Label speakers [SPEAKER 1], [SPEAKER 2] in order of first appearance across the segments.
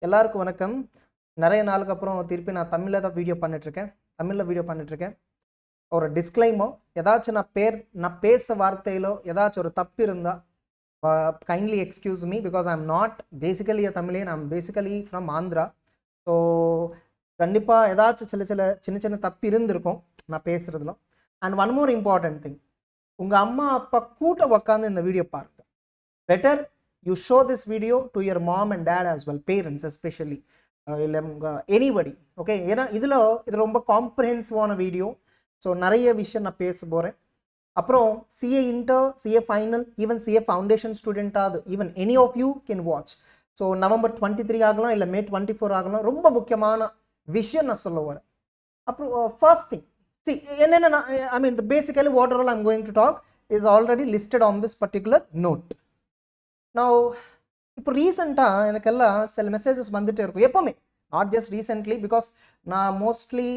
[SPEAKER 1] எல்லாருக்கும் வணக்கம். நிறைய நாளுக்கு அப்புறம் திருப்பி நான் தமிழில் தான் வீடியோ பண்ணிட்டுருக்கேன். ஒரு டிஸ்க்ளைமர், ஏதாச்சும் நான் பேச வார்த்தையிலோ ஏதாச்சும் ஒரு தப்பு இருந்தால் kindly excuse me, because I am not basically a Tamilian, I am basically from Andhra. So கண்டிப்பாக ஏதாச்சும் சின்ன சின்ன தப்பு இருந்திருக்கும் நான் பேசுகிறதுல. And one more important thing, உங்கள் அம்மா அப்பா கூட்ட உக்காந்து இந்த வீடியோ பாருங்க. Better you show this video to your mom and dad as well, parents especially, anybody, okay? ஏன்னா இது ரொம்ப காம்ப்ரிஹென்சிவான வீடியோ. ஸோ நிறைய விஷயம் நான் பேச போகிறேன். அப்புறம் CA inter, CA final, even CA foundation ஸ்டூடெண்ட்டாவது even any of you can watch. So November 23 ஆகலாம், இல்லை May 24 ஆகலாம். ரொம்ப முக்கியமான விஷயம் நான் சொல்ல வரேன். அப்புறம் ஃபர்ஸ்ட் திங், என்னென்ன I mean basically what all I'm going to talk is already listed on this particular note. நான் இப்போ ரீசெண்டாக எனக்கெல்லாம் சில மெசேஜஸ் வந்துகிட்டே இருக்கும் எப்போவுமே, நாட் ஜஸ்ட் ரீசெண்ட்லி, பிகாஸ் நான் mostly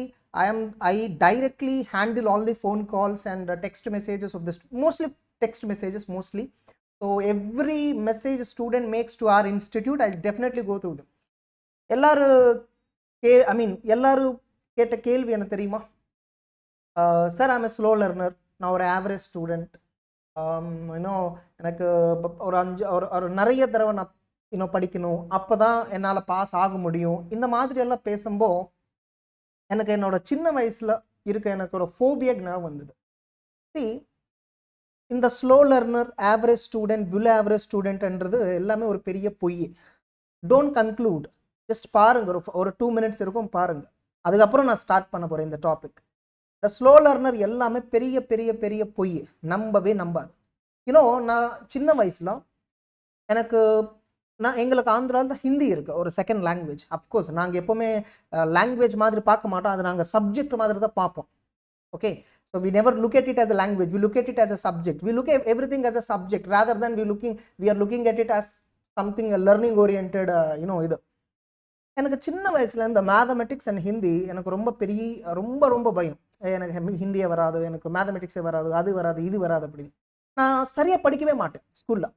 [SPEAKER 1] I directly handle all the phone calls and text messages of this, mostly text messages mostly. So every message student makes to our institute I definitely go through them. எல்லாரும் கேட்ட கேள்வி என்ன தெரியுமா? Sir, I'm a slow learner, நான் ஒரு average student, இன்னும் எனக்கு ஒரு நிறைய தடவை நான் படிக்கணும், அப்போ தான் என்னால் பாஸ் ஆக முடியும். இந்த மாதிரி எல்லாம் பேசும்போது எனக்கு என்னோட சின்ன வயசில் எனக்கு ஒரு ஃபோபியா ஞாபகம் வந்தது. இந்த slow learner, average student, below average ஸ்டூடெண்ட்ன்றது எல்லாமே ஒரு பெரிய பொய். டோன்ட் கன்க்ளூட், ஜஸ்ட் பாருங்க, ஒரு 2 minutes இருக்கும் பாருங்க. அதுக்கப்புறம் நான் ஸ்டார்ட் பண்ண போகிறேன் இந்த டாபிக். இந்த ஸ்லோ லர்னர் எல்லாமே பெரிய பெரிய பெரிய பொய், நம்பாது. நான் சின்ன வயசில் எங்களுக்கு ஆந்திராவில் தான் ஹிந்தி இருக்குது, ஒரு செகண்ட் லாங்குவேஜ். அஃப்கோர்ஸ் நாங்கள் எப்போவுமே லாங்குவேஜ் மாதிரி பார்க்க மாட்டோம், அது நாங்கள் சப்ஜெக்ட் மாதிரி தான் பார்ப்போம். Okay, so we never look at it as a language, we look at it as a subject, we look at everything as a subject rather than we are looking at it as something learning oriented. இது எனக்கு சின்ன வயசுல இந்த mathematics and Hindi எனக்கு ரொம்ப பயம். எனக்கு ஹிந்தியே வராது, எனக்கு மேத்தமெட்டிக்ஸே வராது, அது வராது, இது வராது அப்படின்னு. நான் சரியாக படிக்கவே மாட்டேன் ஸ்கூலில்.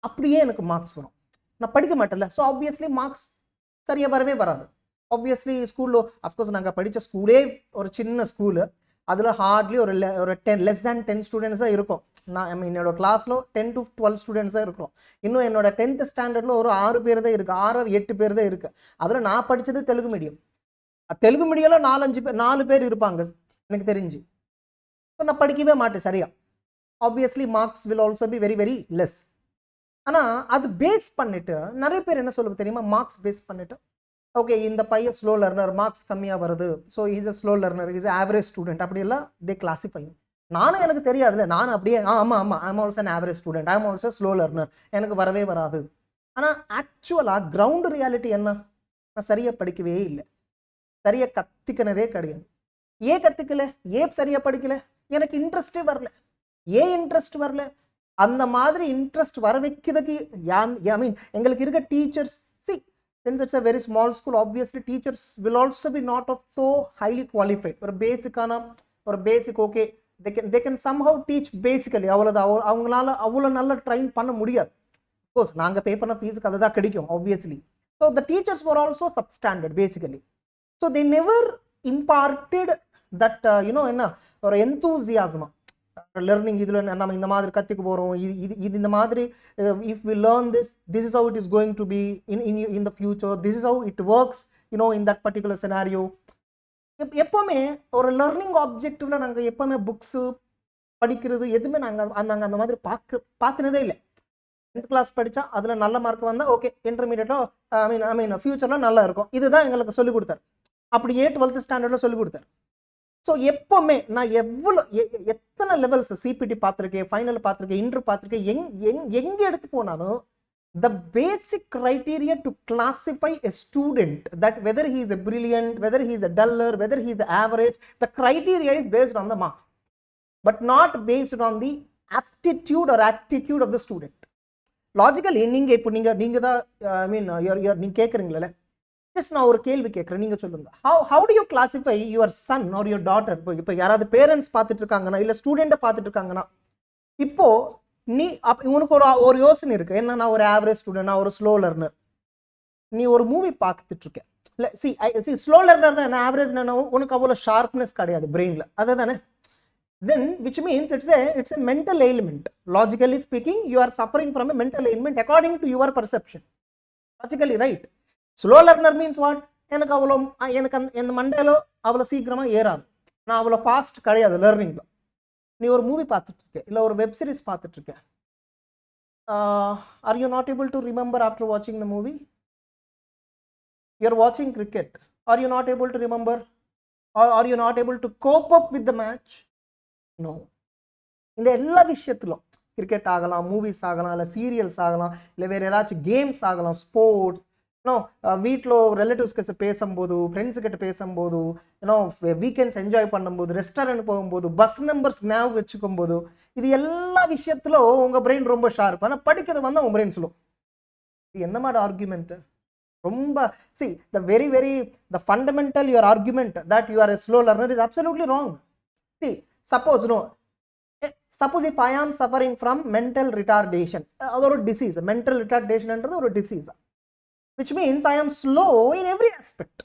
[SPEAKER 1] அப்படியே எனக்கு மார்க்ஸ் வரும், நான் படிக்க மாட்டேன்ல. ஸோ ஆப்வியஸ்லி மார்க்ஸ் சரியாக வரவே வராது. ஆப்வியஸ்லி ஸ்கூலில் அஃப்கோர்ஸ் நாங்கள் படித்த ஸ்கூலே ஒரு சின்ன ஸ்கூலு, அதில் ஹார்ட்லி ஒரு லெஸ் தேன் 10 ஸ்டூடெண்ட்ஸ் தான் இருக்கும். என்னோட கிளாஸில் 10 to 12 ஸ்டூடெண்ட்ஸ் தான் இருக்கும். இன்னும் என்னோட 10th ஸ்டாண்டர்டில் ஒரு 6 பேர் தான் இருக்குது, 6 or 8 பேர் தான் இருக்குது. அதில் நான் படித்தது தெலுங்கு மீடியம். தெலுங்கு மீடியமில் 4 பேர் இருப்பாங்க எனக்கு தெரிஞ்சு. ஸோ நான் படிக்கவே மாட்டேன் சரியா. Obviously marks will also be very very less. ஆனால் அது பேஸ் பண்ணிட்டு நிறைய பேர் என்ன சொல்லுவது தெரியுமா? மார்க்ஸ் பேஸ் பண்ணிட்டு, ஓகே இந்த பையன் ஸ்லோ லர்னர், மார்க்ஸ் கம்மியாக வருது, so is a slow learner, is average student, அப்படியெல்லாம் தே கிளாஸிஃபை. நானும் எனக்கு தெரியாதுல்ல, நானும் அப்படியே ஆமாம் I am also an average student, I am also slow learner, எனக்கு வரவே வராது. ஆனால் ஆக்சுவலாக கிரவுண்ட் ரியாலிட்டி என்ன? நான் சரியாக படிக்கவே இல்லை, சரியாக கற்றுக்கினதே கிடையாது. ஏன் கற்றுக்கல? ஏன் சரியாக படிக்கல? எனக்கு இன்ட்ரெஸ்டே வரல. ஏன் இன்ட்ரெஸ்ட் வரல? அந்த மாதிரி இன்ட்ரெஸ்ட் வர வைக்கிறதுக்கு எங்களுக்கு இருக்க teachers, since it's a very small school, obviously teachers will also be not of so highly qualified. ஒரு basic okay, they can somehow teach basically, அவங்களால அவ்வளோ நல்லா ட்ரைன் பண்ண முடியாது. கோர்ஸ் நாங்கள் பே பண்ண ஃபீஸுக்கு அதை தான் கிடைக்கும் obviously. So the teachers were also substandard basically. So they never imparted that என்ன ஒரு enthusiasm, learning. இதில் நம்ம இந்த மாதிரி கற்றுக்க போகிறோம், இது இந்த மாதிரி, if we learn this is how it is going to be in the future, this is how it works in that particular scenario. எப்போவுமே ஒரு லேர்னிங் ஆப்ஜெக்டிவ்ல நாங்கள் எப்போவுமே புக்ஸு படிக்கிறது எதுவுமே நாங்கள் அந்த மாதிரி பார்த்துனதே இல்லை. 10th கிளாஸ் படித்தா அதில் நல்ல மார்க் வந்தால் ஓகே, இன்டர்மீடியட்டோ ஃபியூச்சரில் நல்லா இருக்கும், இதுதான் எங்களுக்கு சொல்லிக் கொடுத்தாரு. அப்படியே 12th ஸ்டாண்டர்டில் சொல்லிக் கொடுத்தாரு. ஸோ எப்போவுமே நான் எத்தனை லெவல்ஸ் சிபிடி பார்த்துருக்கேன், ஃபைனல் பார்த்துருக்கேன், இன்டர் பார்த்துருக்கேன், எங்கே எடுத்து போனாலும் the basic criteria to classify a student, that whether he is a brilliant, whether he is a duller, whether he is the average, the criteria is based on the marks, but not based on the aptitude or attitude of the student. Logically நீங்க தான் நீங்க கேட்குறீங்களே, just நான் ஒரு கேள்வி கேட்குறேன், நீங்கள் சொல்லுங்க, how do you classify your son or your daughter? இப்போ யாராவது பேரண்ட்ஸ் பார்த்துட்டு இருக்காங்கன்னா, இல்லை ஸ்டூடெண்ட்டை பார்த்துட்டு இருக்காங்கன்னா, இப்போ உனக்கு ஒரு யோசனை இருக்கு, என்ன நான் ஒரு ஆவரேஜ் ஸ்டூடெண்ட், நான் ஒரு ஸ்லோ லர்னர். நீ ஒரு மூவி பார்த்துட்டு இருக்க, see slow learner and average learner உனக்கு அவ்வளோ ஷார்ப்னஸ் கிடையாது பிரெயின்ல, அதுதானே? Then which means it's a mental ailment. Logically speaking, you are suffering from a mental ailment according to your perception. Logically, right? Slow learner means what? எனக்கு அவ்வளோ எனக்கு அந்த மண்டையில அவ்வளோ சீக்கிரமா ஏறாது, நான் அவ்வளோ ஃபாஸ்ட் கிடையாது லேர்னிங்ல. நீ ஒரு மூவி பார்த்துட்டு இருக்க, இல்லை ஒரு வெப் சீரிஸ் பார்த்துட்டு இருக்க, are you not able to remember after watching the movie? You are watching cricket, are you not able to remember, or are you not able to cope up with the match? No. இந்த எல்லா விஷயத்திலும் cricket ஆகலாம், movies ஆகலாம், இல்லை serials ஆகலாம், இல்லை வேறு ஏதாச்சும் கேம்ஸ் ஆகலாம், ஸ்போர்ட்ஸ், வீட்டில் ரிலேட்டிவ்ஸ் கிட்ட பேசும்போது, ஃப்ரெண்ட்ஸு கிட்ட பேசும்போது, வீக்கெண்ட்ஸ் என்ஜாய் பண்ணும்போது, ரெஸ்டாரண்ட் போகும்போது, பஸ் நம்பர்ஸ் ஞாபகம் வச்சுக்கும் போது, இது எல்லா விஷயத்திலும் உங்கள் பிரெயின் ரொம்ப ஷார்ப். ஆனால் படிக்கிறது வந்து உங்கள் பிரெயின் ஸ்லோ. இது எந்த மாதிரி ஆர்குமெண்ட்? ரொம்ப the fundamental your argument that you are a slow learner is absolutely wrong. Suppose if I am suffering from mental retardation, அது ஒரு disease. mental retardation என்றது ஒரு disease, which means I am slow in every aspect.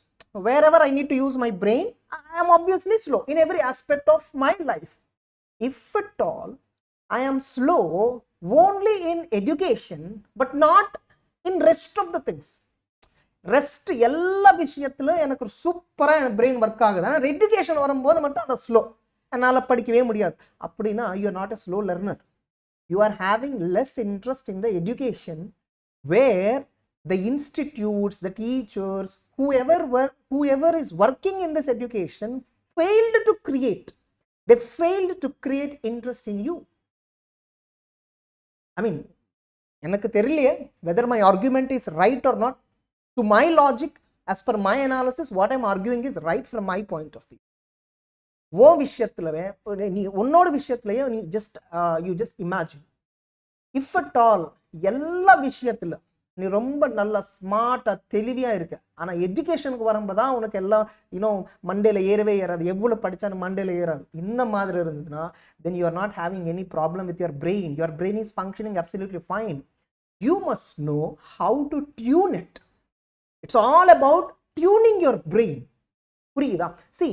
[SPEAKER 1] Wherever I need to use my brain, I am obviously slow in every aspect of my life. If at all I am slow only in education but not in rest of the things, rest எல்லா விஷயத்திலும் எனக்கு சூப்பராக எனக்கு brain work ஆகுது, ஆனால் education வரும்போது மட்டும் அதை ஸ்லோ, என்னால் படிக்கவே முடியாது அப்படின்னா you are not a slow learner. You are having less interest in the education, where the institutes, the teachers, whoever is working in this education failed to create interest in you. I mean, எனக்கு தெரியலையே whether my argument is right or not. To my logic, as per my analysis, what I'm arguing is right from my point of view. ஓ விஷயத்துலவே நீ உன்னோட விஷயத்துலயே நீ you just imagine, if at all எல்லா விஷயத்துல நீ ரொம்ப நல்ல ஸ்மார்ட்டா தெளிவியா இருக்க, ஆனா எஜுகேஷனுக்கு வரும்போதுதான் உனக்கு எல்லாம் மண்டேல ஏறவே ஏறாது, எவ்வளவு படிச்சாலும் மண்டேல ஏறாது, இந்த மாதிரி இருந்ததுன்னா then you are not having any problem with your brain. Your brain is functioning absolutely fine. You must know how to tune it. It's all about tuning your brain. புரியுதா? See,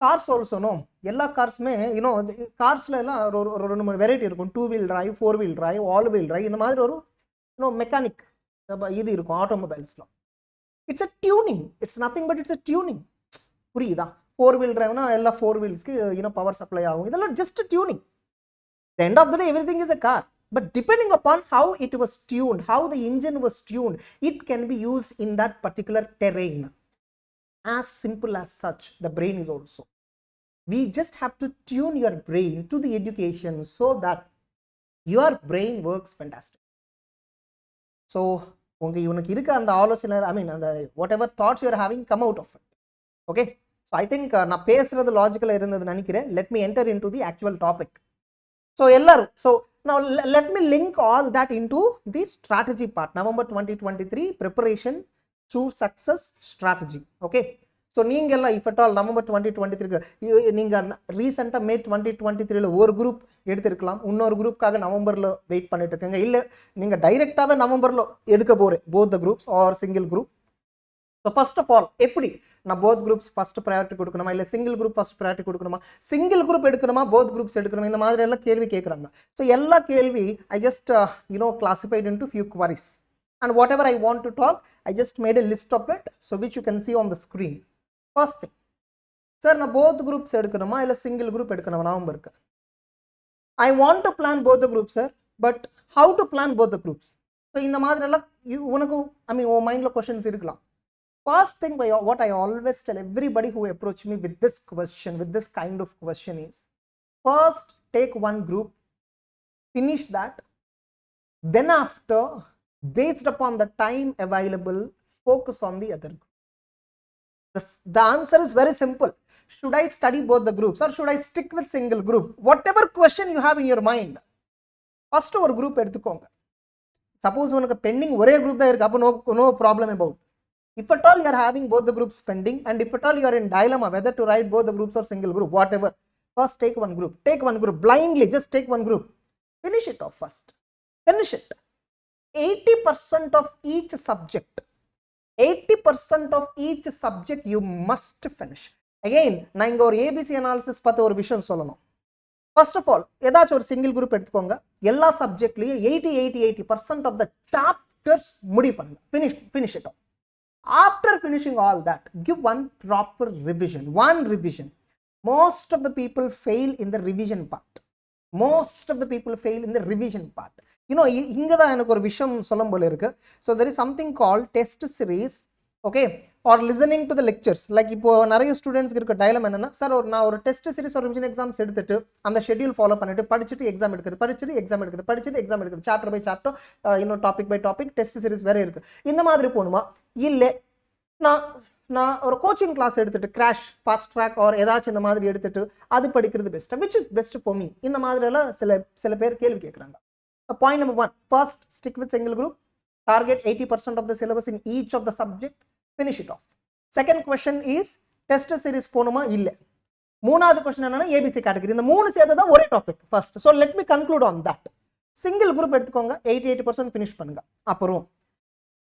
[SPEAKER 1] cars also, no, எல்லா கார்ஸுமே கார்ஸ்ல எல்லாம் ஒரு 2-3 variety இருக்கும். 2-wheel drive, 4-wheel drive, all-wheel drive, இந்த மாதிரி ஒரு mechanic இது இருக்கும் ஆட்டோமொபைல்ஸ்ல. It's a tuning, it's nothing but it's a tuning. புரியுதா? 4-wheel driveனா எல்லா 4 wheelsக்கு பவர் சப்ளை ஆகும், இதெல்லாம் just tuning. The end of the day, everything is a car. But depending upon how it was tuned, how the engine was tuned, it can be used in that particular terrain. As simple as such, the brain is also. We just have to tune your brain to the education so that your brain works fantastic. So, உனக்கு இருக்க அந்த ஆலோசனை, whatever thoughts you are having, come out of it. Okay? So, I think நான் பேசுறது லாஜிக்கலா இருந்தது நினைக்கிறேன். Let me enter into the actual topic. So now let me link all that into the strategy part. November 2023 preparation to success strategy. Okay, so நீங்கெல்லாம் if at all November 2023 நீங்க ரீசெண்டாக May 2023 ஒரு group எடுத்திருக்கலாம், இன்னொரு குரூப்காக நவம்பரில் wait பண்ணிட்டு இருக்கீங்க, இல்லை நீங்கள் டைரெக்டாகவே நவம்பரில் எடுக்க போகிறேன் both the groups or single group. So first of all, எப்படி நான் போத் குரூப்ஸ் ஃபர்ஸ்ட் ப்ரையாரிட்டி கொடுக்கணுமா, இல்லை சிங்கிள் குரூப் ஃபர்ஸ்ட் ப்ரையாரிட்டி கொடுக்கணுமா, சிங்கிள் குரூப் எடுக்கணுமா, போத் குரூப்ஸ் எடுக்கணுமா, இந்த மாதிரி எல்லாம் கேள்வி கேட்குறாங்க. ஸோ எல்லா கேள்வி I just classified into few queries, and whatever I want to talk, I just made a list of it, so which you can see on the screen. First thing, sir நான் both groups எடுக்கணுமா இல்லை single group எடுக்கணுமா நவம்பருக்கு? I want to plan both the groups, sir, but how to plan both the groups? So இந்த மாதிரி எல்லாம் உனக்கு உன் மைண்டில் கொஷின்ஸ் இருக்கலாம். First thing, what I always tell everybody who approach me with this question, with this kind of question is, first take one group, finish that, then after, based upon the time available, focus on the other group. The answer is very simple. Should I study both the groups or should I stick with single group? Whatever question you have in your mind, first ஒரு group எடுத்துக்கோங்க. Suppose உனக்கு pending ஒரே group தான் இருக்கு, அப்போ no problem about this. If at all you are having both the groups pending, and if at all you are in dilemma whether to write both the groups or single group, whatever, first take one group. Take one group blindly, just take one group. Finish it off first. Finish it. 80% of each subject, 80% of each subject you must finish. Again, நான் இங்க ஒரு ABC analysis பத்தி ஒரு விஷயம் சொல்லணும். First of all, ஏதாச்சும் ஒரு single group எடுத்துக்கோங்க, எல்லா சப்ஜெக்ட்லயும் 80% of the chapters முடிவு பண்ணுங்க, finish it off. After finishing all that, give one proper revision. One revision. Most of the people fail in the revision part. Most of the people fail in the revision part. You know, இங்க தான் எனக்கு ஒரு விஷயம் சொல்லும் போல இருக்கு. So there is something called test series, okay, or listening to the lectures. Like இப்போ நிறைய ஸ்டூடெண்ட்ஸ்க்கு இருக்க டயலமா என்னன்னா, சார் நான் ஒரு டெஸ்ட் சீரிஸ் ஒரு ரிவிஷன் எக்ஸாம்ஸ் எடுத்துட்டு அந்த ஷெட்யூல் ஃபாலோ பண்ணிட்டு படிச்சுட்டு எக்ஸாம் எடுக்குது, படிச்சுட்டு எக்ஸாம் எடுக்குது, படிச்சுட்டு எக்ஸாம் எடுக்குது, சாப்டர் பை சாப்டர், இன்னும் topic by topic test series வேற இருக்கு. இந்த மாதிரி போணுமா? இல்ல நான் ஒரு கோச்சிங் கிளாஸ் எடுத்துட்டு கிராஷ் ஃபாஸ்ட் ட்ராக் ஆர் ஏதாச்சும் இந்த மாதிரி எடுத்துட்டு அது படிக்கிறது best, which is best for me? இந்த மாதிரி எல்லாம் சில பேர் கேள்வி கேட்குறாங்க. Point number 1, first stick with single group, target 80% of the syllabus in each of the subject, finish it off. Second question is test series போணுமா? இல்ல. மூணாவது question என்னன்னா ABC category. இந்த மூணு சேர்த்து தான் ஒரே topic first. So let me conclude on that. Single group எடுத்துக்கோங்க, 80% finish பண்ணுங்க. அப்புறம்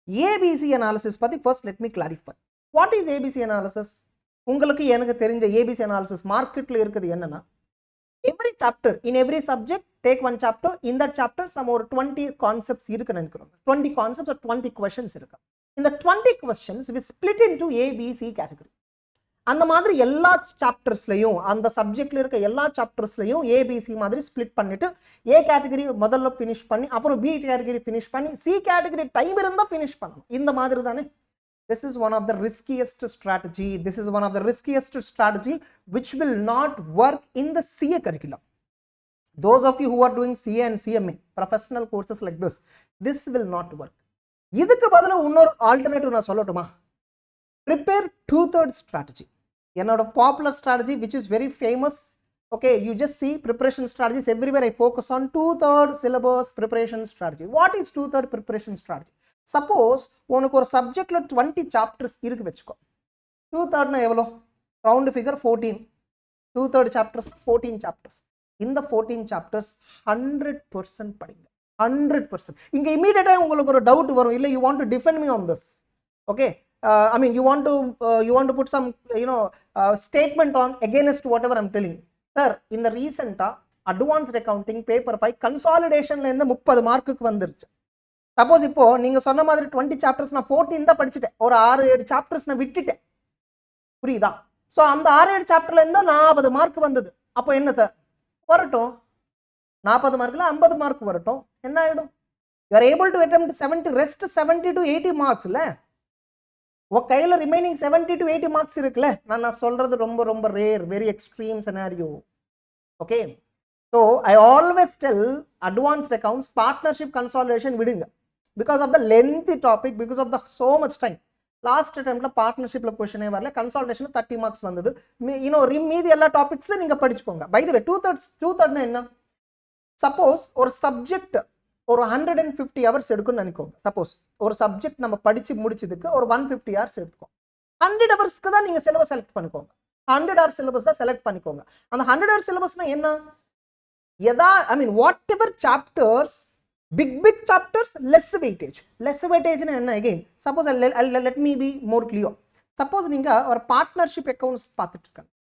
[SPEAKER 1] ABC analysis பத்தி first let me clarify. What is ABC analysis? உங்களுக்கு எனக்கு தெரிஞ்ச ABC analysis மார்க்கெட்ல இருக்குது என்னன்னா, every chapter in every subject take one chapter, in that chapter some or 20 concepts இருக்குன்னு நினைக்கிறோம், 20 concepts or 20 questions இருக்கு. இந்த 20 questions we split into ABC category. அந்த மாதிரி எல்லா சாப்டர்ஸ்லயும் அந்த சப்ஜெக்ட்ல இருக்க எல்லா சாப்டர்ஸ்லயும் ABC மாதிரி ஸ்ப்ளிட் பண்ணிட்டு A கேட்டகரி முதல்ல finish பண்ணி அப்புறம் B கேட்டகரி finish பண்ணி C கேட்டகரி டைம் இருந்தா finish பண்ணணும். இந்த மாதிரி தானே. This is one of the riskiest strategy. This is one of the riskiest strategy which will not work in the CA curriculum. Those of you who are doing CA and CMA professional courses like this will not work. இதுக்கு பதிலா இன்னொரு alternative நான் சொல்லட்டுமா? Prepare 2/3 strategy. Another popular strategy which is very famous. Okay, you just see preparation strategies everywhere. I focus on 2/3 syllabus preparation strategy. What is 2/3 preparation strategy? Suppose உனக்கு ஒரு சப்ஜெக்ட்ல 20 chapters இருக்கு வெச்சுக்கோ. 2/3 னா எவ்வளவு? Round figure 14. 2/3 chapters 14 chapters. இந்த 14 chapters 100% படிங்க. 100%. இங்க immediately உங்களுக்கு ஒரு டவுட் வரும், இல்ல you want to defend me on this. Okay, I mean you want to put some statement on against whatever I'm telling. Sir, in the recent advanced accounting paper 5 consolidation ல இருந்து 30 மார்க்குக்கு வந்துருச்சு. Suppose இப்போ நீங்க சொன்ன மாதிரி 20 chapters நான் 14 தான் படிச்சிட்டேன், ஒரு 6-7 chapters நான் விட்டுட்டேன், புரியுதா? சோ அந்த 6-7 chapterல இருந்து 40 மார்க் வந்தது. அப்போ என்ன சார் வரட்டும், 40 மார்க்ல 50 மார்க் வரட்டும், என்ன ஆயிடும்? you are able to attempt 70, rest 70 to 80 marks ல உங்க கையில ரிமைனிங் 70 to 80 மார்க்ஸ் இருக்குல்ல. நான் சொல்றது ரொம்ப ரொம்ப rare, very extreme scenario. Okay, so I always tell advanced accounts partnership consolidation விடுங்க, because of the lengthy topic, because of the so much time. Last அட்டெம்ப்ட்ல பார்ட்னர்ஷிப்ல கொஸ்டினே வரல, கன்சாலிடேஷன் 30 மார்க்ஸ் வந்தது. மீதி எல்லா டாபிக்ஸும் நீங்க படிச்சுக்கோங்க. பை தி வே 2/3 என்ன? சப்போஸ் ஒரு சப்ஜெக்ட் ஒரு 150 ஹவர்ஸ் எடுக்கும்னு நினைக்கோங்க. சப்போஸ் ஒரு சப்ஜெக்ட் நம்ம படிச்சு முடிச்சதுக்கு ஒரு 150 ஹவர்ஸ் எடுத்துக்கோங்க. 100 ஹவர்ஸ்க்கு தான் நீங்க சிலபஸ் செலக்ட் பண்ணிக்கோங்க. 100 ஹவர்ஸ் சிலபஸ் தான் செலக்ட் பண்ணிக்கோங்க. அந்த 100 ஹவர்ஸ் சிலபஸ்னா என்ன? Whatever chapters, big chapters, less வெயிட்டேஜ்னா என்ன? Again suppose let me be more clear. Suppose நீங்க ஒரு பார்ட்னர்ஷிப் அக்கவுண்ட்ஸ் பார்த்துட்டு இருக்காங்க.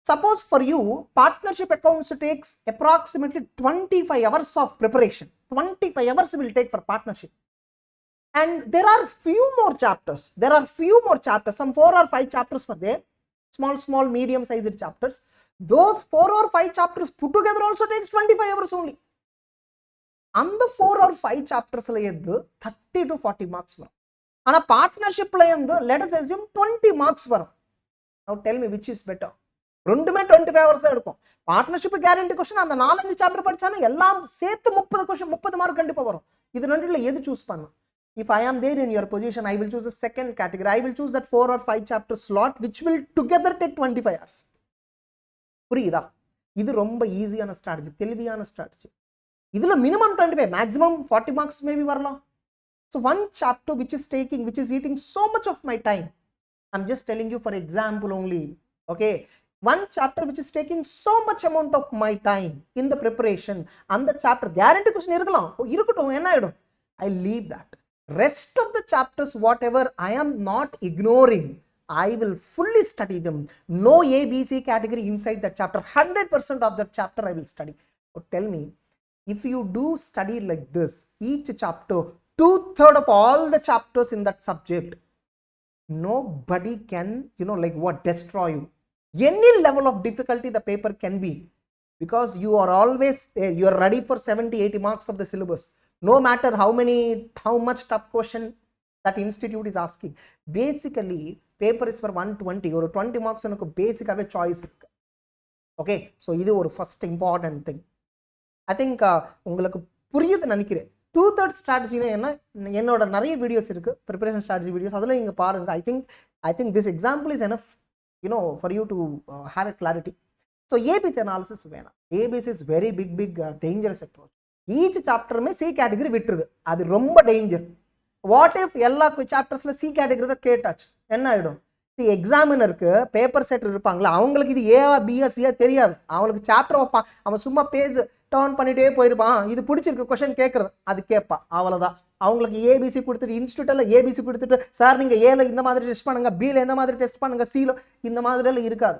[SPEAKER 1] Suppose for you, partnership accounts takes approximately 25 hours of preparation. 25 hours will take for partnership. And there are few more chapters. Some 4 or 5 chapters were there. Small, medium-sized chapters. Those 4 or 5 chapters put together also takes 25 hours only. And the 4 or 5 chapters, 30 to 40 marks. And a partnership, let us assume 20 marks. Now tell me which is better. ரெண்டுமே 25 hours எடுக்கும். Partnership guarantee question அந்த 4-5 chapter படிச்சானே எல்லாம் சேர்த்து 30 question 30 mark கண்டிப்பா வரும். இது ரெண்டுல எது சூஸ் பண்ணனும்? If I am there in your position, I will choose the second category. I will choose that 4 or 5 chapter slot which will together take 25 hours. புரியுதா? இது ரொம்ப ஈஸியான ஸ்ட்ராட்டஜி, தெளிவான ஸ்ட்ராட்டஜி. இதுல மினிமம் 25, மேக்ஸிமம் 40 மார்க்ஸ் மேபி வரலாம். So one chapter which is eating so much of my time. I'm just telling you for example only. Okay, one chapter which is taking so much amount of my time in the preparation, and the chapter guarantee question irkalam irukutum enna aidum, I leave that. Rest of the chapters whatever I am not ignoring, I will fully study them. No ABC category inside that chapter, 100% of that chapter I will study. So tell me, if you do study like this, each chapter 2/3 of all the chapters in that subject, nobody can, like what, destroy you. Any level of difficulty the paper can be, because you are always there, you are ready for 70-80 marks of the syllabus, no matter how much tough question that institute is asking. Basically paper is for 120 or 20 marks unakku basic ave choice irukku. Okay, so idu or first important thing. I think உங்களுக்கு புரியுது நினைக்கிறேன். 2/3 strategy என்ன, என்னோட நிறைய videos இருக்கு, preparation strategy videos, அதெல்லாம் நீங்க பாருங்க. I think this example is enough, for you to have a clarity. So ABC analysis வேணாம். ABC is very big dangerous approach. Each chapter May C category விட்டுருது, அது ரொம்ப டேஞ்சர். What if எல்லா சாப்டர்ஸ்ல C category தான் கேட்டாச்சு, என்ன ஆயிடும்? எக்ஸாமினருக்கு paper set இருப்பாங்களா, அவங்களுக்கு இது ஏஆ பிஆ சிஆ தெரியாது. அவங்களுக்கு சாப்டர் வைப்பான், அவன் சும்மா பேஜ் டர்ன் பண்ணிட்டே போயிருப்பான், இது பிடிச்சிருக்கு கொஸ்டின் கேட்கறது, அது கேட்பான், அவ்வளோதான். அவங்களுக்கு ஏபிசி கொடுத்துட்டு, இன்ஸ்டியூட்டில் ஏபிசி கொடுத்துட்டு, சார் நீங்கள் ஏல இந்த மாதிரி டெஸ்ட் பண்ணுங்க, பியில் எந்த மாதிரி டெஸ்ட் பண்ணுங்க, சியில் இந்த மாதிரியெல்லாம் இருக்காது.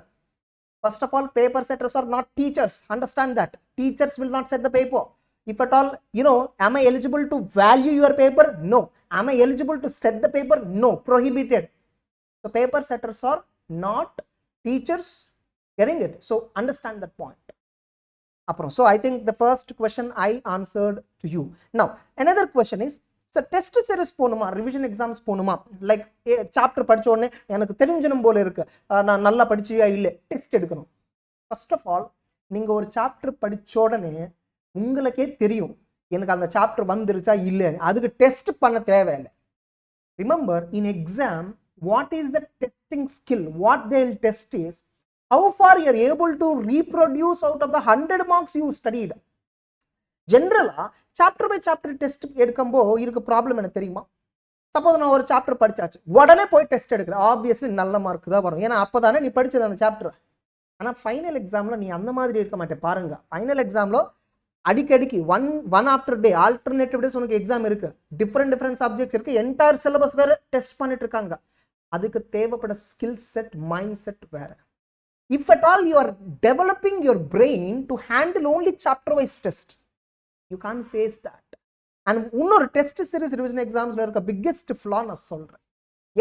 [SPEAKER 1] First of all, paper setters are not teachers. Understand that. Teachers will not set the paper. If at all, am I eligible to value your paper? No. Am I eligible to set the paper? No. Prohibited. So paper setters are not teachers. Getting it? So understand that point. So I think the first question I answered to you. Now another question is, so test series ponuma, revision exams ponuma, like chapter படிச்ச உடனே எனக்கு தெரிஞ்சணும் போல இருக்கு, நான் நல்லா படிச்சியா இல்ல, test எடுக்கணும். First of all, நீங்க ஒரு சாப்டர் படிச்ச உடனே உங்களுக்கே தெரியும் எனக்கு அந்த சாப்டர் வந்துருச்சா இல்லைன்னு, அதுக்கு டெஸ்ட் பண்ண தேவையில்லை. Remember, in exam, what is the testing skill? What they'll test is how far you are able to reproduce out of the 100 marks you studied. Generally, chapter by chapter test எடுக்கும்போ இருக்க problem என்ன தெரியுமா? Suppose நான் ஒரு chapter படிச்சாச்சு, உடனே போய் test எடுக்கிறேன், obviously நல்ல mark தான் வரும், ஏன்னா அப்போதானே நீ படிச்சது அந்த சாப்டர். ஆனால் ஃபைனல் எக்ஸாமில் நீ அந்த மாதிரி இருக்க மாட்டேன். பாருங்க, ஃபைனல் எக்ஸாமில் அடிக்கடிக்கு ஒன் ஆஃப்டர் டே ஆல்டர்னேட்டிவ் டேஸ் உனக்கு எக்ஸாம் இருக்கு, டிஃப்ரெண்ட் சப்ஜெக்ட்ஸ் இருக்கு, என்டையர் சிலபஸ் வேற டெஸ்ட் பண்ணிட்டு இருக்காங்க. அதுக்கு தேவைப்பட ஸ்கில் செட், மைண்ட் செட் வேற. If at all you are developing your brain to handle only chapter wise test, you can't face that. And இன்னொரு test series revision எக்ஸாம்ஸ்ல இருக்க biggest ஃப்ளா நான் சொல்றேன்.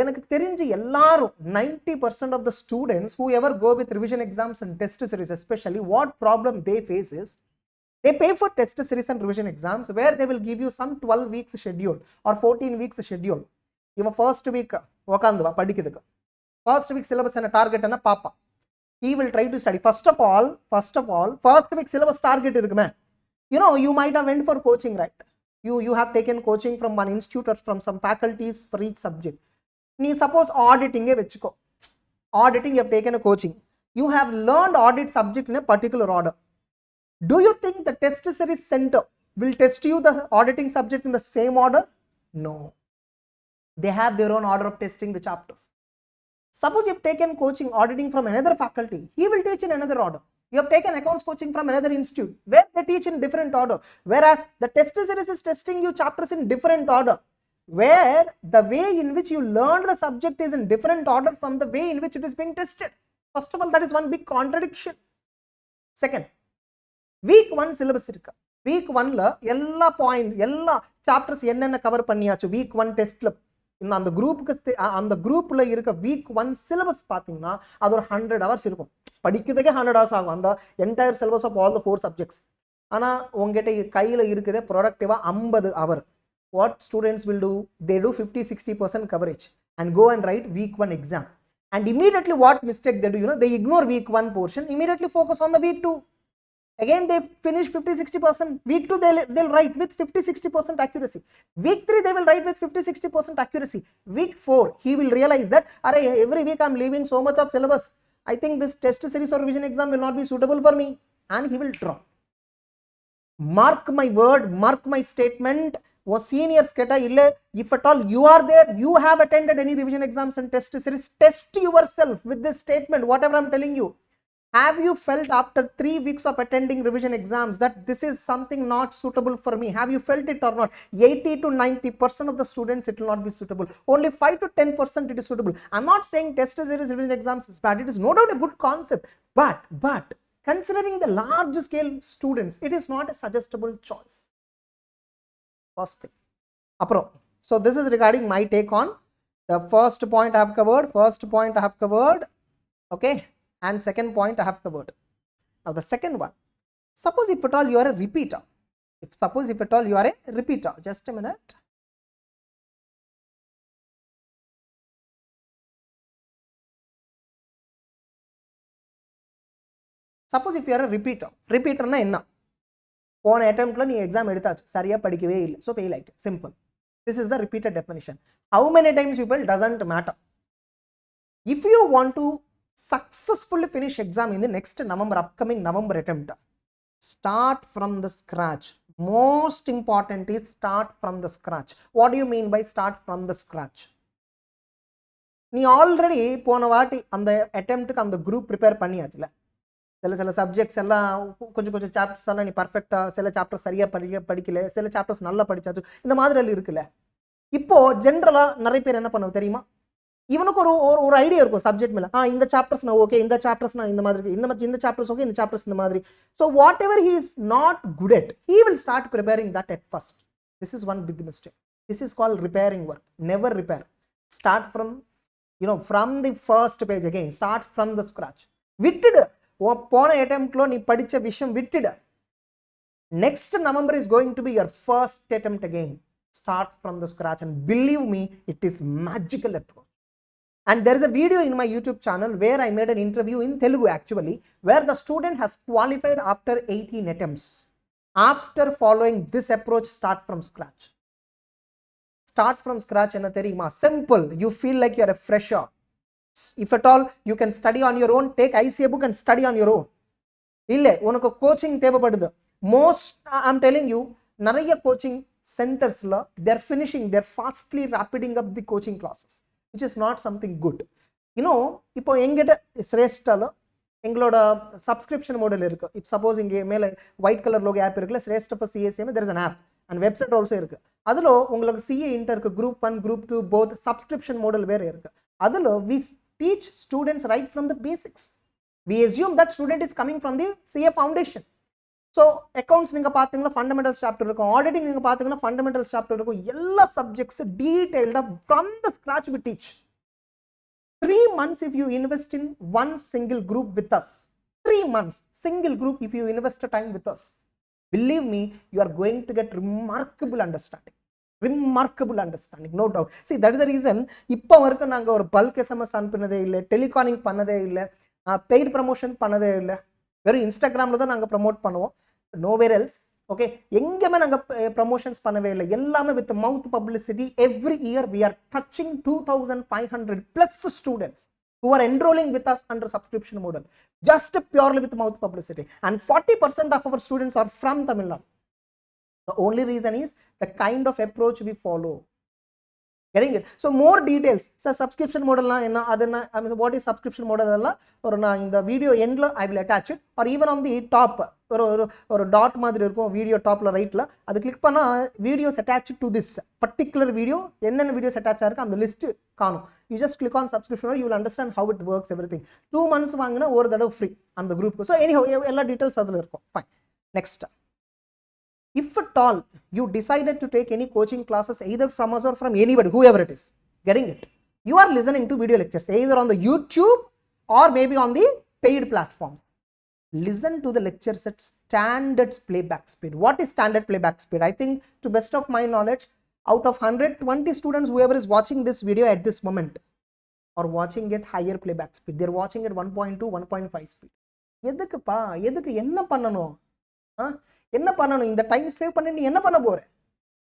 [SPEAKER 1] எனக்கு தெரிஞ்சு எல்லாரும் 90% of the students who ever go with revision exams and test series especially, what problem they face is they pay for test series and revision exams where they will give you some 12 weeks schedule or 14 weeks schedule. இவன் first week உக்காந்து படிக்கிறதுக்கு, first week syllabus என்ன target என்ன பாப்பா, he will try to study. First of all, first week syllabus target irukume. You might have went for coaching, right? You have taken coaching from one institute or from some faculties for each subject. Nee suppose auditing e vechiko. Auditing, you have taken a coaching. You have learned audit subject in a particular order. Do you think the test series center will test you the auditing subject in the same order? No. They have their own order of testing the chapters. Suppose you have taken coaching auditing from another faculty, he will teach in another order. You have taken accounts coaching from another institute where they teach in different order, whereas the test series is testing you chapters in different order, where the way in which you learned the subject is in different order from the way in which it is being tested. First of all, that is one big contradiction. Second, week 1 syllabus irukka, week 1 la ella points, ella chapters enna cover பண்ணியாச்சு week 1 test la. அந்த குரூப்புக்கு, அந்த குரூப்ல இருக்க week 1 syllabus பார்த்தீங்கன்னா அது ஒரு 100 hours இருக்கும், படிக்கிறதுக்கே 100 hours ஆகும் அந்த entire syllabus of all the 4 subjects. ஆனால் உங்ககிட்ட கையில் இருக்குதே ப்ரொடக்டிவாக 50 hour. What students will do? They do 50-60% coverage and go and write week 1 exam. And immediately what mistake they do, they ignore week 1 portion, immediately focus on the week 2. Again they finish 50-60%. Week 2 they'll write with 50-60% accuracy. Week 3 they will write with 50-60% accuracy. Week 4 he will realize that every week I'm leaving so much of syllabus, I think this test series or revision exam will not be suitable for me, and he will drop. Mark my word, mark my statement. Was seniors keta illa, if at all you are there, you have attended any revision exams and test series, test yourself with this statement, whatever I'm telling you. Have you felt after 3 weeks of attending revision exams that this is something not suitable for me? Have you felt it or not? 80 to 90% of the students, it will not be suitable. Only 5 to 10% it is suitable. I'm not saying test series revision exams is bad. It is no doubt a good concept. But considering the large scale students, it is not a suggestible choice. First thing. So this is regarding my take on the first point I have covered. Okay. And second point I have covered. Now the second one, suppose if at all you are a repeater. Just a minute. Suppose if you are a repeater na enna? Pona attempt la nee exam eduthachu, sariya padikave illa, so fail aayittu. Simple. This is the repeater definition. How many times you fail doesn't matter. If you want to successfully finish exam in the next upcoming November attempt, start from the scratch. Most important is start from the scratch. What do you mean by start from the scratch? Nee already pona vaati and the attempt ku and the group prepare panniyachilla. சில subjects எல்லாம் கொஞ்சம் chapters எல்லாம் நீ பர்ஃபெக்டா, சில chapters சரியா படிக்கல, சில சாப்டர்ஸ் நல்லா படிச்சாச்சு, இந்த மாதிரி எல்லாம் இருக்குல்ல. இப்போ ஜென்ரலா நிறைய பேர் என்ன பண்ணுவாங்க தெரியுமா? இவனுக்கு ஒரு ஐடியா இருக்கும் சப்ஜெக்ட் மேல. இந்த சாப்டர்ஸ் நான் ஓகே, இந்த சாப்டர்ஸ் நான் இந்த மாதிரி, இந்த சாப்டர்ஸ் ஓகே, இந்த சாப்டர்ஸ் இந்த மாதிரி. So whatever he is not good at, he will start preparing that at first. This is one big mistake. This is called repairing work. Never repair. Start from from the first page again. Start from the scratch. விட்டுடு. போன அட்டெம்ப்ட்ல நீ படிச்ச விஷயம் விட்டுடு. Next November is going to be your first attempt again. Start from the scratch and believe me, it is magical approach. And there is a video in my YouTube channel where I made an interview in Telugu actually, where the student has qualified after 18 attempts. After following this approach, start from scratch. Start from scratch enna theriyuma? Simple. You feel like you are a fresher. If at all you can study on your own, take icai book and study on your own. Ille unakku coaching thevapadudhu. Most I'm telling you, nariya coaching centers la they're fastly rapiding up the coaching classes, which is not something good. இப்போ எங்கிட்ட ஸ்ரேஷ்டால எங்களோட subscription model இருக்கு. இப்போ suppose இங்கே மேலே white colour logo app இருக்குல்ல, Shreshta for CSM, there is an app and website also இருக்கு. அதுல உங்களுக்கு சிஏ இன்டர் இருக்கு, group 1 group 2 both subscription model வேற இருக்கு. அதுல we teach students right from the basics. We assume that student is coming from the CA foundation. So accounts நீங்க பாத்தீங்கன்னா fundamentals chapter இருக்கும், auditing நீங்க பாத்தீங்கன்னா fundamentals chapter இருக்கும். எல்லா subjects detailed from the scratch we teach. 3 months if you invest in one single group with us, 3 months single group if you invest a time with us, believe me, you are going to get remarkable understanding, no doubt. See, that is the reason இப்போ வரைக்கும் நாங்க ஒரு bulk SMS அனுப்பினதே இல்லை, telecalling பண்ணதே இல்லை, paid promotion பண்ணதே இல்லை. வெறும் இன்ஸ்டாகிராம்ல தான் நாங்க ப்ரமோட் பண்ணுவோம், nowhere else. Okay, எங்கேயுமே நாங்க ப்ரமோஷன்ஸ் பண்ணவே இல்லை, எல்லாமே with mouth publicity. Every year we are touching 2500 plus students who are enrolling with us under subscription model, just purely with mouth publicity, and 40% of our students are from Tamil Nadu. The only reason is the kind of approach we follow. Getting it? So more details. So subscription model na enna adana, I mean what is subscription model alla or na in the video end la I will attach it, or even on the top or dot madri irukum video top la right la adu click panna videos attached to this particular video, enna videos attach irukku and the list kaanum. You just click on subscription or you will understand how it works, everything. 2 months vaangina or that free on the group. So anyhow ella details adula irukum. Fine. Next, if at all you decided to take any coaching classes either from us or from anybody, whoever it is, getting it, you are listening to video lectures either on the YouTube or maybe on the paid platforms. Listen to the lectures at standard playback speed. What is standard playback speed? I think to best of my knowledge, out of 120 students, whoever is watching this video at this moment are watching at higher playback speed. They're watching at 1.2, 1.5 speed. எதுக்குப்பா, எதுக்கு, என்ன பண்ணணும்? என்ன பண்ணணும்? இந்த time save பண்ணி நீ என்ன பண்ண போற?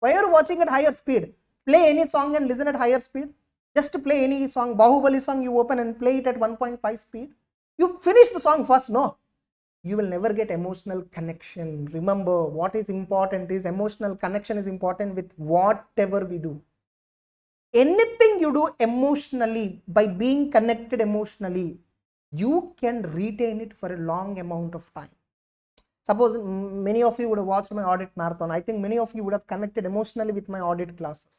[SPEAKER 1] Why are you watching at higher speed? Play any song and listen at higher speed. Just play any song, Bahubali song, you open and play it at 1.5 speed. You finish the song first, no? You will never get emotional connection. Remember, what is important is emotional connection is important with whatever we do. Anything you do emotionally, by being connected emotionally, you can retain it for a long amount of time. Suppose many of you would have watched my audit marathon. I think many of you would have connected emotionally with my audit classes.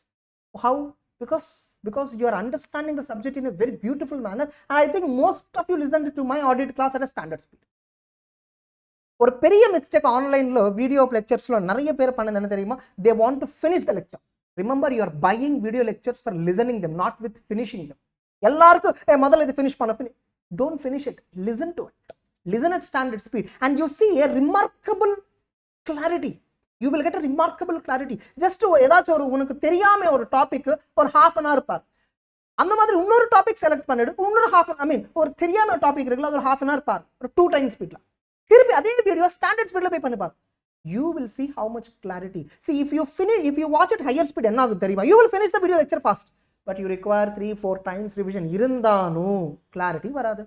[SPEAKER 1] How? Because you are understanding the subject in a very beautiful manner, and I think most of you listened to my audit class at a standard speed. ஒரு பெரிய mistake ஆன்லைன்ல video லெக்சர்ஸ்ல நிறைய பேர் பண்ணது என்ன தெரியுமா? they want to finish the lecture. Remember, you are buying video lectures for listening them, not with finishing them. எல்லாருக்கும் முதல்ல இது finish பண்ண don't finish it, listen to it, listen at standard speed, and you see a remarkable clarity. You will get a remarkable clarity. just ஏதாச்சும் ஒரு உனக்கு தெரியாம ஒரு topic ஒரு half an hour பார், அந்த மாதிரி இன்னொரு டாபிக் செலக்ட் பண்ணிடு, இன்னொரு ஒரு தெரியாம டாபிக் இருக்குல்ல, அது ஒரு half an hour பார், ஒரு 2 times ஸ்பீட்ல, திருப்பி அதே வீடியோ ஸ்டாண்டர்ட் ஸ்பீட்ல போய் பண்ணி பார். you will see how much clarity. See, if you watch at higher speed என்ன ஆகும் தெரியுமா? you will finish the video lecture fast, but you require 3-4 times revision. இருந்தாலும் clarity வராது.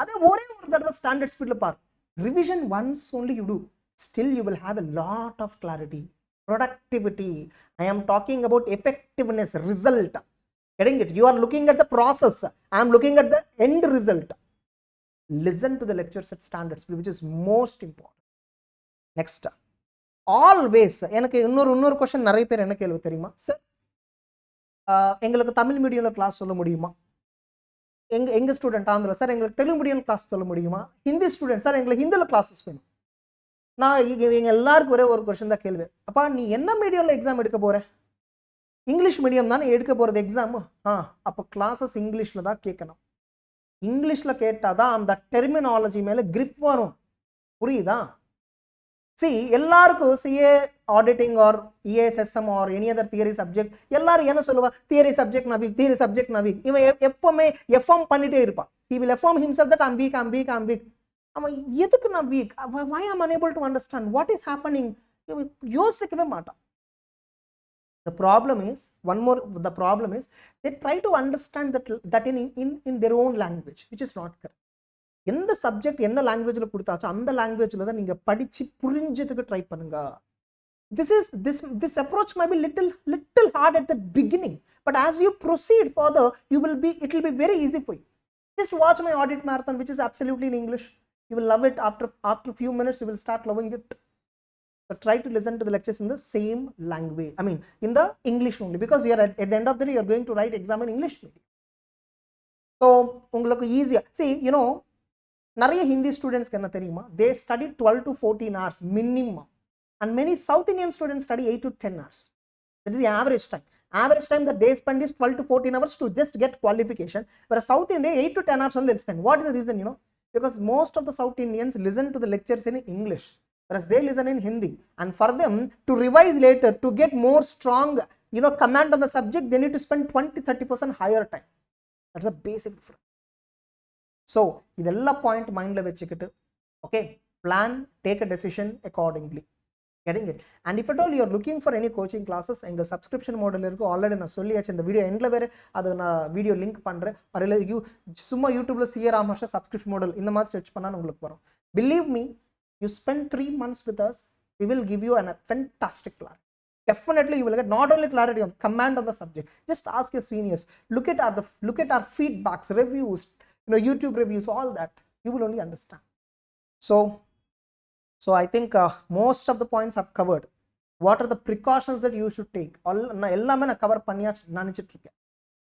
[SPEAKER 1] அதே ஒரே ஒரு தடவை ஸ்டாண்டர்ட் ஸ்பீட்ல பார், revision once only you do, still you will have a lot of clarity. Productivity, I am talking about effectiveness, result. Getting it? You are looking at the process, I am looking at the end result. Listen to the lectures at standard speed, which is most important. Next, always எனக்கு இன்னொரு question நிறைய பேர் என்ன கேள்வி தெரியுமா? Sir எங்களுக்கு Tamil மீடியம்ல class சொல்ல முடியுமா? எங்க ஸ்டூடெண்ட் ஆந்திரா சார் எங்களுக்கு தெலுங்கு மீடியம் கிளாஸ் சொல்ல முடியுமா? ஹிந்தி ஸ்டூடெண்ட் சார் எங்களுக்கு ஹிந்தில கிளாஸஸ் வேணும். நான் இவங்க எல்லாருக்கும் ஒரே ஒரு क्वेश्चन தான் கேள்வி. அப்பா நீ என்ன மீடியம்ல எக்ஸாம் எடுக்க போற? இங்கிலீஷ் மீடியம் தானே எடுக்க போறது எக்ஸாம். அப்போ கிளாஸஸ் இங்கிலீஷ்ல தான் கேட்கணும். இங்கிலீஷ்ல கேட்டாதான் அந்த டெர்மினாலஜி மேல grip வரும். புரியுதா? See, எல்லாருக்கும் CA auditing or EASSM or any other theory subject எல்லாரும் என்ன சொல்லுவா? theory subject na weak. இவன் எப்பவுமே எஃப்எம் பண்ணிட்டே இருப்பான். he will affirm himself that I'm weak. அவன் எதுக்கு நான் weak? why am I unable to understand what is happening? யோசிக்கவே மாட்டான். The problem is they try to understand that in their own language, which is not correct. எந்த subject என்ன லாங்குவேஜ்ல கொடுத்தாச்சோ அந்த லாங்குவேஜ்ல தான் நீங்க படிச்சு புரிஞ்சதுக்கு ட்ரை பண்ணுங்க. This approach might be little hard at the beginning, but as you proceed further, it will be very easy for you. Just watch my audit marathon, which is absolutely in English. You will love it. After few minutes you will start loving it. So try to listen to the lectures in the same language, in the English only, because you are at the end of the day you are going to write exam in English medium. So உங்களுக்கு ஈஸியா see, நிறைய ஹிந்தி ஸ்டூடெண்ட்ஸ்க்கு என்ன தெரியுமா? they study 12 to 14 hours minimum, and many South Indian students study 8 to 10 hours. That is the average time that they spend is 12 to 14 hours to just get qualification, whereas South India 8 to 10 hours only they'll spend. What is the reason? Because most of the South Indians listen to the lectures in English, whereas they listen in Hindi, and for them to revise later, to get more strong command on the subject, they need to spend 20-30% higher time. That's the basic difference. So idella point mind la vechikittu, okay, plan, take a decision accordingly. Getting it? And if at all you are looking for any coaching classes, enga subscription model irukku, already na solliyachu. In the video end la vere adu na video link pandren, or you summa YouTube la caramharsha subscription model indha maadhiri search panna ungalku varum. Believe me, you spend 3 months with us, we will give you a fantastic clarity. Definitely you will get not only clarity on command on the subject, just ask your seniors, look at our feedbacks, reviews, YouTube reviews, all that you will only understand. So I think most of the points I've covered. What are the precautions that you should take? எல்லாமே நான் cover பண்ணியாச்சு நினைச்சிட்டு இருக்கேன்.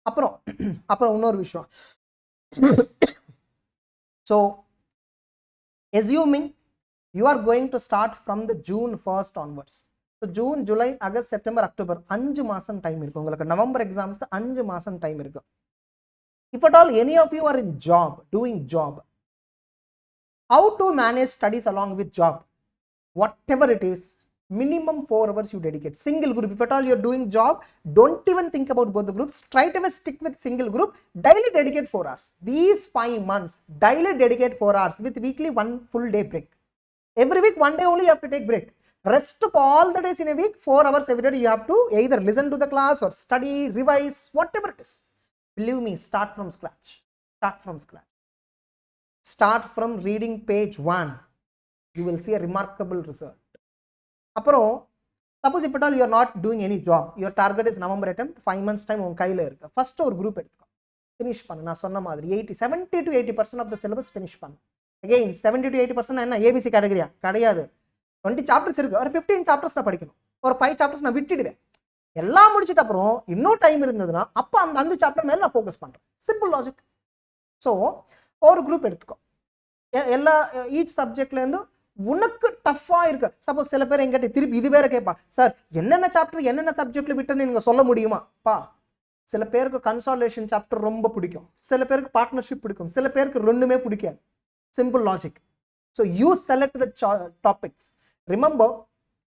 [SPEAKER 1] அப்புறம் இன்னொரு விஷயம். So assuming you are going to start from the June 1st onwards. So June, July, August, September, October 5 மாசம் time இருக்கு. உங்களுக்கு நவம்பர் எக்ஸாம்ஸ்க்கு 5 மாசம் டைம் இருக்கு. If at all any of you are doing job, how to manage studies along with job? Whatever it is, minimum 4 hours you dedicate. Single group, if at all you are doing job, don't even think about both the groups. Straight away stick with single group. Daily dedicate 4 hours. These 5 months, daily dedicate 4 hours with weekly 1 full day break. Every week 1 day only you have to take break. Rest of all the days in a week, 4 hours every day you have to either listen to the class or study, revise, whatever it is. Believe me, start from scratch. Start from reading page 1. You will see a remarkable result. அப்புறம் suppose if at all you are not doing any job, your target is November attempt, 5 months time உங்க கையில இருக்கு. First ஒரு group எடுத்துக்கோ. Finish பண்ணு. நான் சொன்ன மாதிரி 70 to 80% of the syllabus finish பண்ணு. அகெயின் 70 to 80% என்ன ஏபிசி கேட்டகரியா கிடையாது. 20 சாப்டர்ஸ் இருக்கு, ஒரு 15 சாப்டர்ஸ் நான் படிக்கணும், ஒரு 5 சாப்டர்ஸ் நான் விட்டுடுவேன். எல்லாம் முடிச்சிட்ட அப்புறம் இன்னும் டைம் இருந்ததுன்னா அப்போ அந்த சாப்டர் மேலே நான் ஃபோக்கஸ் பண்ணுறேன். Simple logic. ஸோ ஒரு குரூப் எடுத்துக்கோ, எல்லா ஈச் சப்ஜெக்ட்லேருந்து உனக்கு டஃப்பாக இருக்கு. சப்போஸ் சில பேர் எங்கிட்ட திருப்பி இது வேற கேட்பா, சார் என்னென்ன சாப்டர் என்னென்ன சப்ஜெக்ட்ல விட்டுன்னு நீங்கள் சொல்ல முடியுமா பா? சில பேருக்கு கன்சாலிடேஷன் சாப்டர் ரொம்ப பிடிக்கும், சில பேருக்கு பார்ட்னர்ஷிப் பிடிக்கும், சில பேருக்கு ரெண்டுமே பிடிக்காது. Simple logic. So you select the topics. Remember,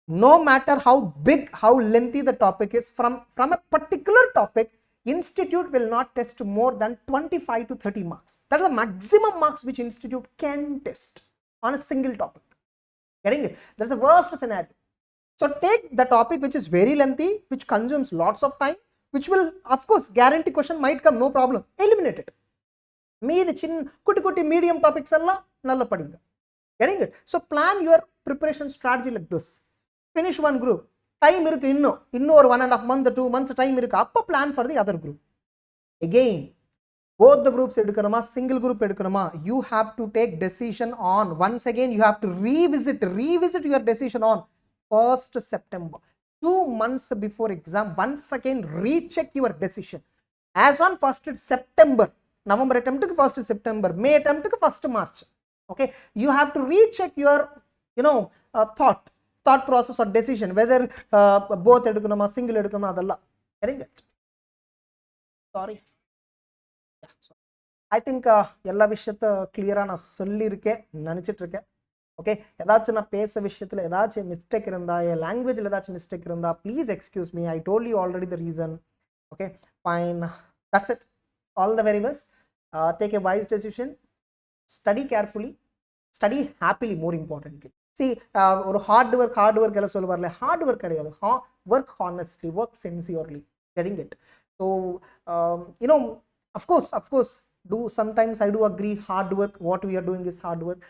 [SPEAKER 1] no matter how big, how lengthy the topic is, from a particular topic, institute will not test more than 25 to 30 marks. That is the maximum marks which institute can test on a single topic. Getting it? That's the worst scenario. So take the topic which is very lengthy, which consumes lots of time, which will, of course, guarantee question might come, no problem. Eliminate it. மீதி குட்டி medium topics எல்லாம் நல்லா படிங்க. Getting it? So plan your preparation strategy like this. Finish one group. Time இருக்கு, இன்னும் ஒரு 1.5 month 2 months time இருக்கு. அப்போ plan for the other group. Again, both the groups எடுக்கணுமா single group எடுக்கணுமா, you have to take decision on, once again you have to revisit your decision on 1st September, 2 months before exam. Once again recheck your decision. As on 1st September, November attempt to 1st September, May attempt to 1st March. Okay, you have to recheck your thought process or decision, whether both edukanuma single edukanuma adalla. Getting it? Sorry, I think எல்லா விஷயத்த கிளியரா நான் சொல்லியிருக்கேன் நினைச்சிட்டு இருக்கேன். Okay, ஏதாச்சும் நான் பேச விஷயத்துல ஏதாச்சும் மிஸ்டேக் இருந்தா, லாங்குவேஜ்ல ஏதாச்சும் மிஸ்டேக் இருந்தா please excuse me. I told you already the reason. Okay, fine, that's it. All the very best. Take a wise decision. Study carefully. Study happily, more importantly. See, or hard work ella solluvarle, hard work kadiyadu. Work honestly, work sincerely. Getting it? So of course do, sometimes I do agree, hard work, what we are doing is hard work.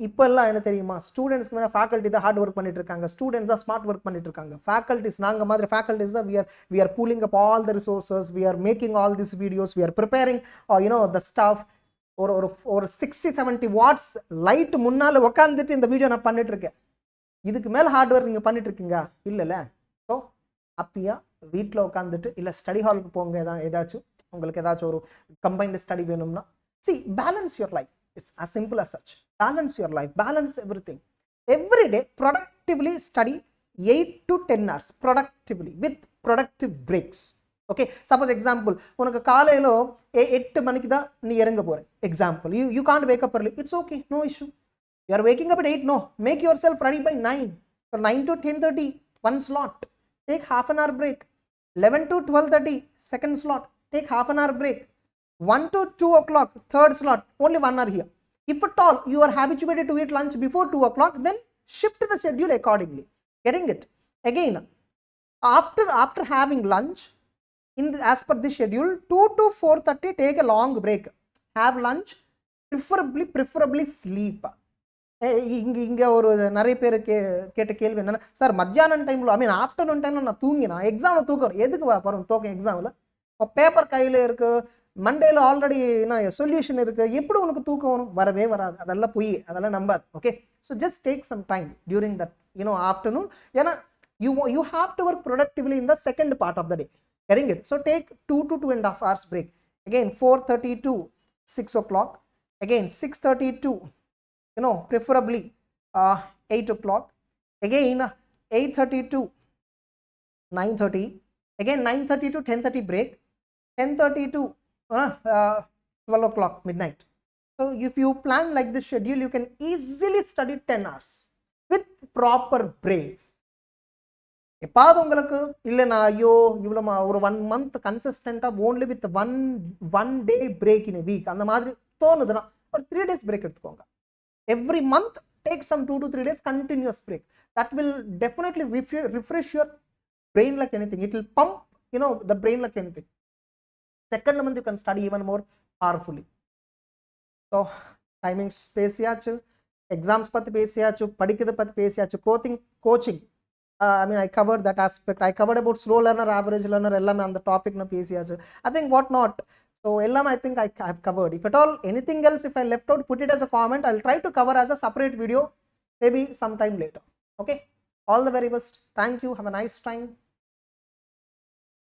[SPEAKER 1] இப்போ எல்லாம் என்ன தெரியுமா, ஸ்டூடெண்ட்ஸ்க்கு மேலே faculty தான் hard work பண்ணிட்டு இருக்காங்க, students தான் ஸ்மார்ட் ஒர்க் பண்ணிட்டு இருக்காங்க. ஃபேக்கல்ட்டிஸ் நாங்கள் மாதிரி ஃபேக்கல்ட்டிஸ் தான் we are pulling up all the resources, we are making all these videos, we are preparing the stuff. ஒரு 60-70 வாட்ஸ் லைட் முன்னால் உட்காந்துட்டு இந்த வீடியோ நான் பண்ணிட்டு இருக்கேன். இதுக்கு மேலே ஹார்ட் ஒர்க் நீங்கள் பண்ணிட்டு இருக்கீங்க இல்லைல்ல? ஸோ ஹாப்பியாக வீட்டில் உட்காந்துட்டு இல்லை ஸ்டடி ஹாலுக்கு போங்க, ஏதாச்சும் உங்களுக்கு ஏதாச்சும் ஒரு கம்பைன்டு ஸ்டடி வேணும்னா. See, balance your life. It's as simple as such. Balance your life, balance everything. Every day productively study 8 to 10 hours productively with productive breaks. Okay, suppose example, உனக்கு காலையில 8 மணிக்கு தான் நீ இறங்க போற. Example, you can't wake up early. It's okay, no issue. You are waking up at 8, no, make yourself ready by 9. So 9 to 10:30 one slot, take half an hour break. 11 to 12:30 second slot, take half an hour break. 1 to 2 o'clock third slot, only 1 hour here. If at all you are habituated to eat lunch before 2 o'clock, then shift the schedule accordingly. Getting it? Again, after having lunch, as per the schedule, 2 to 4:30 take a long break. Have lunch, preferably sleep. இங்கே ஒரு நிறைய பேர் கேட்ட கேள்வி என்னன்னா, sir மத்தியானம் டைமில் afternoon டைமில் நான் தூங்கினா எக்ஸாமில் தூக்கம் எதுக்கு வரும்? தூக்கம் எக்ஸாமில் இப்போ பேப்பர் கையில் இருக்குது, மண்டேல ஆல்ரெடி சொல்யூஷன் இருக்கு, எப்படி உனக்கு தூக்கம் வரும்? வரவே வராது. அதெல்லாம் பொய், அதெல்லாம் நம்பாது. Okay, so just take some time during that afternoon. ஏன்னா you have to work productively in the second part of the day. Getting it? So take 2 to 2.5 hours break. Again 4:30 to 6 o'clock. Again 6:30 to preferably 8 o'clock. Again 8:30 to 9:30. Again 9:30 to 10:30 break. 10:30 to 12 o'clock midnight. So if you plan like this schedule, you can easily study 10 hours with proper breaks. எப்பாவது உங்களுக்கு இல்லைனா ஐயோ இவ்வளோ ஒரு 1 month கன்சிஸ்டண்டாக only with one day break in week அந்த மாதிரி தோணுதுன்னா ஒரு 3 days பிரேக் எடுத்துக்கோங்க. Every month take some 2 to 3 days continuous break. That will definitely refresh your brain like anything. It will pump the brain like anything. Second month you can study even more powerfully. So timings பேசியாச்சு, exams பற்றி பேசியாச்சு, படிக்கிறது பற்றி பேசியாச்சு, coaching I covered that aspect. I covered about slow learner, average learner எல்லாமே அந்த topic நான் பேசியாச்சு. I think what not, So I think I have covered. If at all anything else, if I left out, put it as a comment. I'll try to cover as a separate video maybe sometime later. Okay, all the very best. Thank you. Have a nice time.